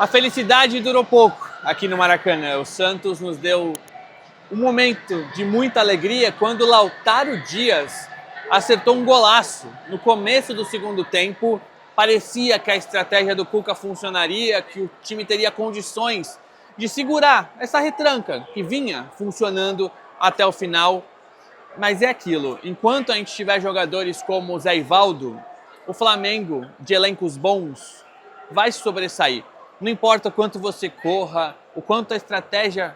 A felicidade durou pouco aqui no Maracanã. O Santos nos deu um momento de muita alegria quando o Lautaro Dias acertou um golaço. No começo do segundo tempo, parecia que a estratégia do Cuca funcionaria, que o time teria condições de segurar essa retranca que vinha funcionando até o final. Mas é aquilo, enquanto a gente tiver jogadores como o Zé Ivaldo, o Flamengo, de elencos bons, vai se sobressair. Não importa o quanto você corra, o quanto a estratégia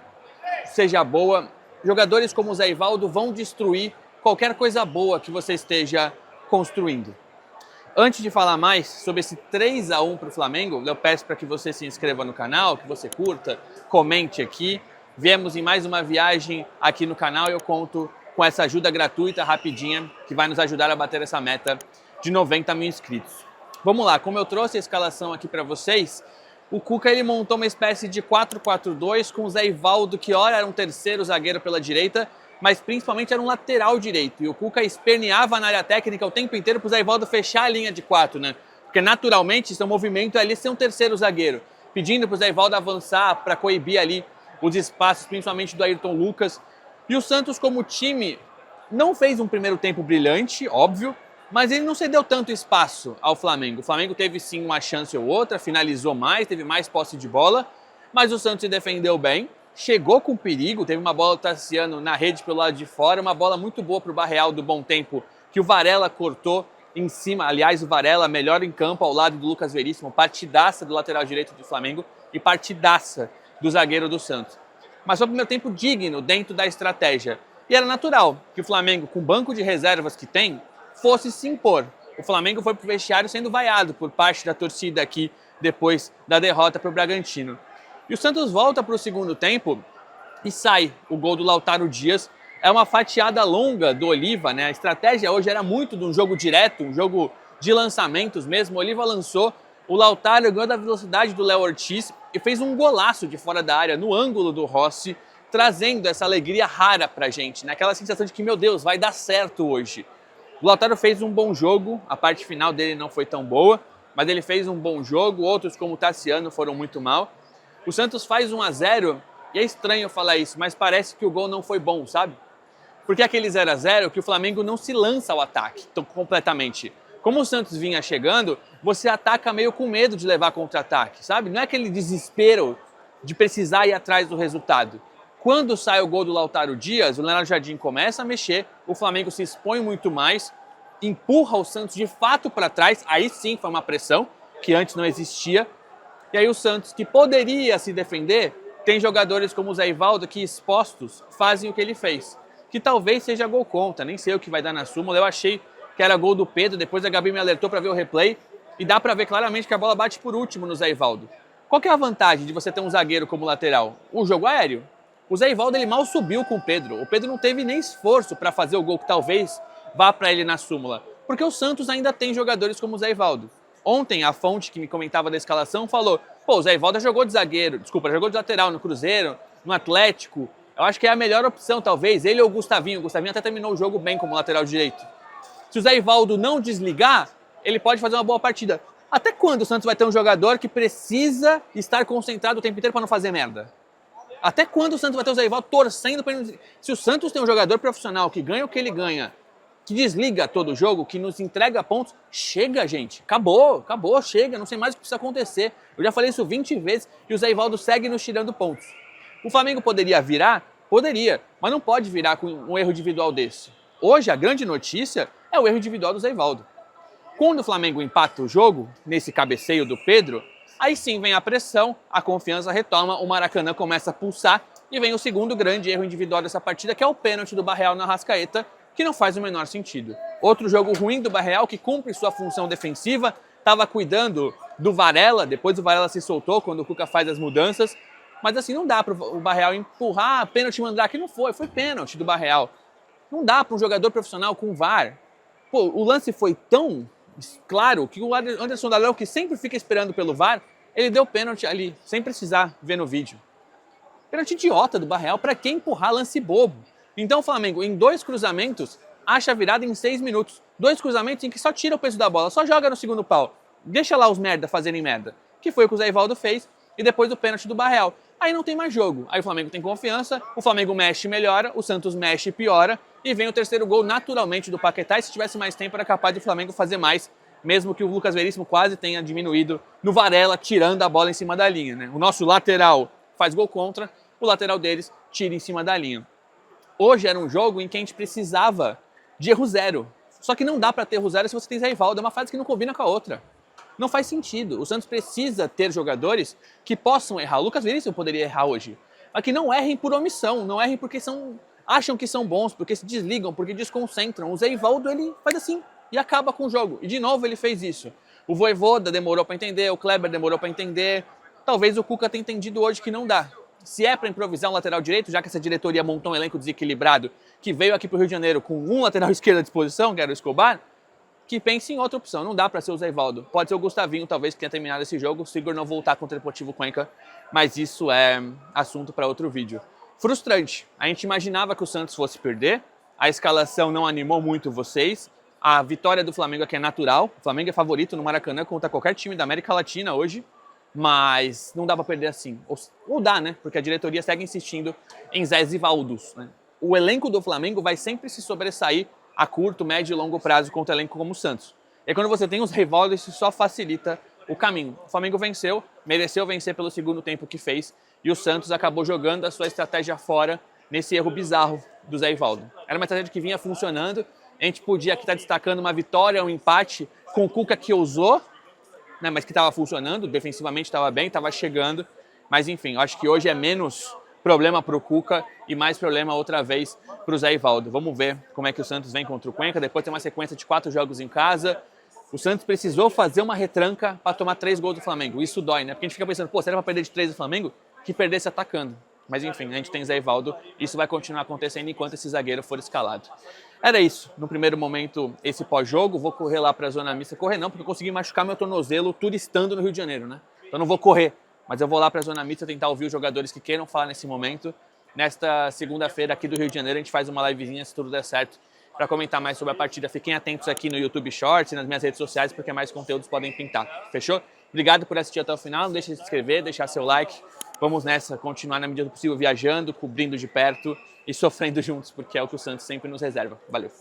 seja boa, jogadores como o Zé Ivaldo vão destruir qualquer coisa boa que você esteja construindo. Antes de falar mais sobre esse 3-1 para o Flamengo, eu peço para que você se inscreva no canal, que você curta, comente aqui. Viemos em mais uma viagem aqui no canal e eu conto com essa ajuda gratuita, rapidinha, que vai nos ajudar a bater essa meta de 90 mil inscritos. Vamos lá, como eu trouxe a escalação aqui para vocês, o Cuca ele montou uma espécie de 4-4-2 com o Zé Ivaldo, que ora era um terceiro zagueiro pela direita, mas principalmente era um lateral direito. E o Cuca esperneava na área técnica o tempo inteiro para o Zé Ivaldo fechar a linha de 4, né? Porque naturalmente seu movimento é ali ser um terceiro zagueiro, pedindo para o Zé Ivaldo avançar para coibir ali os espaços, principalmente do Ayrton Lucas. E o Santos, como time, não fez um primeiro tempo brilhante, óbvio, mas ele não cedeu tanto espaço ao Flamengo. O Flamengo teve sim uma chance ou outra, finalizou mais, teve mais posse de bola, mas o Santos se defendeu bem, chegou com perigo, teve uma bola do Tassiano na rede pelo lado de fora, uma bola muito boa para o Barreal do Bom Tempo, que o Varela cortou em cima. Aliás, o Varela melhor em campo ao lado do Lucas Veríssimo, partidaça do lateral direito do Flamengo e partidaça do zagueiro do Santos. Mas foi um primeiro tempo digno dentro da estratégia. E era natural que o Flamengo, com o banco de reservas que tem, fosse se impor. O Flamengo foi pro vestiário sendo vaiado por parte da torcida aqui depois da derrota para o Bragantino. E o Santos volta para o segundo tempo e sai o gol do Lautaro Dias. É uma fatiada longa do Oliva, né? A estratégia hoje era muito de um jogo direto, um jogo de lançamentos mesmo. O Oliva lançou, o Lautaro ganhou da velocidade do Léo Ortiz e fez um golaço de fora da área, no ângulo do Rossi, trazendo essa alegria rara pra gente, né? Aquela sensação de que, meu Deus, vai dar certo hoje. O Lautaro fez um bom jogo, a parte final dele não foi tão boa, mas ele fez um bom jogo, outros como o Tassiano foram muito mal. O Santos faz 1-0, e é estranho falar isso, mas parece que o gol não foi bom, sabe? Porque aquele 0-0 que o Flamengo não se lança ao ataque completamente. Como o Santos vinha chegando, você ataca meio com medo de levar contra-ataque, sabe? Não é aquele desespero de precisar ir atrás do resultado. Quando sai o gol do Lautaro Dias, o Leonardo Jardim começa a mexer, o Flamengo se expõe muito mais, empurra o Santos de fato para trás, aí sim foi uma pressão que antes não existia. E aí o Santos, que poderia se defender, tem jogadores como o Zé Ivaldo que expostos fazem o que ele fez. Que talvez seja gol contra, nem sei o que vai dar na súmula. Eu achei que era gol do Pedro, depois a Gabi me alertou para ver o replay e dá para ver claramente que a bola bate por último no Zé Ivaldo. Qual que é a vantagem de você ter um zagueiro como lateral? O jogo aéreo. O Zé Ivaldo ele mal subiu com o Pedro não teve nem esforço para fazer o gol que talvez vá para ele na súmula, porque o Santos ainda tem jogadores como o Zé Ivaldo. Ontem a fonte que me comentava da escalação falou, pô, o Zé Ivaldo jogou de zagueiro, jogou de lateral no Cruzeiro, no Atlético, eu acho que é a melhor opção talvez, ele ou o Gustavinho até terminou o jogo bem como lateral direito. Se o Zé Ivaldo não desligar, ele pode fazer uma boa partida. Até quando o Santos vai ter um jogador que precisa estar concentrado o tempo inteiro para não fazer merda? Até quando o Santos vai ter o Zé Ivaldo torcendo para ele... Se o Santos tem um jogador profissional que ganha o que ele ganha, que desliga todo o jogo, que nos entrega pontos, chega, gente. Acabou, chega. Não sei mais o que precisa acontecer. Eu já falei isso 20 vezes e o Zé Ivaldo segue nos tirando pontos. O Flamengo poderia virar? Poderia, mas não pode virar com um erro individual desse. Hoje, a grande notícia é o erro individual do Zé Ivaldo. Quando o Flamengo empata o jogo, nesse cabeceio do Pedro, aí sim vem a pressão, a confiança retoma, o Maracanã começa a pulsar e vem o segundo grande erro individual dessa partida, que é o pênalti do Barreal na Arrascaeta, que não faz o menor sentido. Outro jogo ruim do Barreal, que cumpre sua função defensiva, estava cuidando do Varela, depois o Varela se soltou quando o Cuca faz as mudanças, mas assim, não dá para o Barreal empurrar, pênalti Mandrake, não foi pênalti do Barreal. Não dá para um jogador profissional com VAR. Pô, o lance foi tão claro que o Anderson Daléo, que sempre fica esperando pelo VAR, ele deu pênalti ali, sem precisar ver no vídeo. Pênalti idiota do Barreal, para quem empurrar lance bobo? Então o Flamengo, em 2 cruzamentos, acha a virada em 6 minutos. 2 cruzamentos em que só tira o peso da bola, só joga no segundo pau. Deixa lá os merda fazerem merda. Que foi o que o Zé Ivaldo fez. e depois do pênalti do Barreal. Aí não tem mais jogo. Aí o Flamengo tem confiança, o Flamengo mexe e melhora, o Santos mexe e piora, e vem o terceiro gol naturalmente do Paquetá, e se tivesse mais tempo era capaz do Flamengo fazer mais, mesmo que o Lucas Veríssimo quase tenha diminuído no Varela, tirando a bola em cima da linha, né? O nosso lateral faz gol contra, o lateral deles tira em cima da linha. Hoje era um jogo em que a gente precisava de erro zero. Só que não dá para ter erro zero se você tem Zé Rivaldo, é uma fase que não combina com a outra. Não faz sentido. O Santos precisa ter jogadores que possam errar. O Lucas Veríssimo poderia errar hoje. Mas que não errem por omissão, não errem porque acham que são bons, porque se desligam, porque desconcentram. O Zé Rivaldo, ele faz assim e acaba com o jogo. E de novo ele fez isso. O Vojvoda demorou para entender, o Kleber demorou para entender. Talvez o Cuca tenha entendido hoje que não dá. Se é para improvisar um lateral direito, já que essa diretoria montou um elenco desequilibrado, que veio aqui para o Rio de Janeiro com um lateral esquerdo à disposição, que era o Escobar, que pense em outra opção. Não dá para ser o Zé Rivaldo. Pode ser o Gustavinho, talvez, que tenha terminado esse jogo, se o Igor não voltar contra o Deportivo Cuenca, mas isso é assunto para outro vídeo. Frustrante. A gente imaginava que o Santos fosse perder, a escalação não animou muito vocês, a vitória do Flamengo aqui é natural, o Flamengo é favorito no Maracanã contra qualquer time da América Latina hoje, mas não dá para perder assim. Ou dá, né? Porque a diretoria segue insistindo em Zé Rivaldos, né? O elenco do Flamengo vai sempre se sobressair a curto, médio e longo prazo contra elenco como o Santos. E aí, quando você tem os Rivaldos, isso só facilita o caminho. O Flamengo venceu, mereceu vencer pelo segundo tempo que fez, e o Santos acabou jogando a sua estratégia fora nesse erro bizarro do Zé Rivaldo. Era uma estratégia que vinha funcionando, a gente podia aqui estar destacando uma vitória, um empate com o Cuca que ousou, né, mas que estava funcionando, defensivamente estava bem, estava chegando, mas enfim, eu acho que hoje é menos problema para o Cuca e mais problema outra vez para o Zé Rivaldo. Vamos ver como é que o Santos vem contra o Cuenca, depois tem uma sequência de 4 jogos em casa. O Santos precisou fazer uma retranca para tomar 3 gols do Flamengo, isso dói, né? Porque a gente fica pensando, pô, será para perder de 3 do Flamengo? Que perdesse atacando. Mas enfim, a gente tem Zé Rivaldo, isso vai continuar acontecendo enquanto esse zagueiro for escalado. Era isso, no primeiro momento, esse pós-jogo, vou correr lá para a zona mista, correr não, porque eu consegui machucar meu tornozelo turistando no Rio de Janeiro, né? Então não vou correr, mas eu vou lá para a zona mista tentar ouvir os jogadores que queiram falar nesse momento. Nesta segunda-feira aqui do Rio de Janeiro, a gente faz uma livezinha, se tudo der certo, para comentar mais sobre a partida. Fiquem atentos aqui no YouTube Shorts e nas minhas redes sociais, porque mais conteúdos podem pintar, fechou? Obrigado por assistir até o final, não deixe de se inscrever, deixar seu like. Vamos nessa, continuar na medida do possível viajando, cobrindo de perto e sofrendo juntos, porque é o que o Santos sempre nos reserva. Valeu!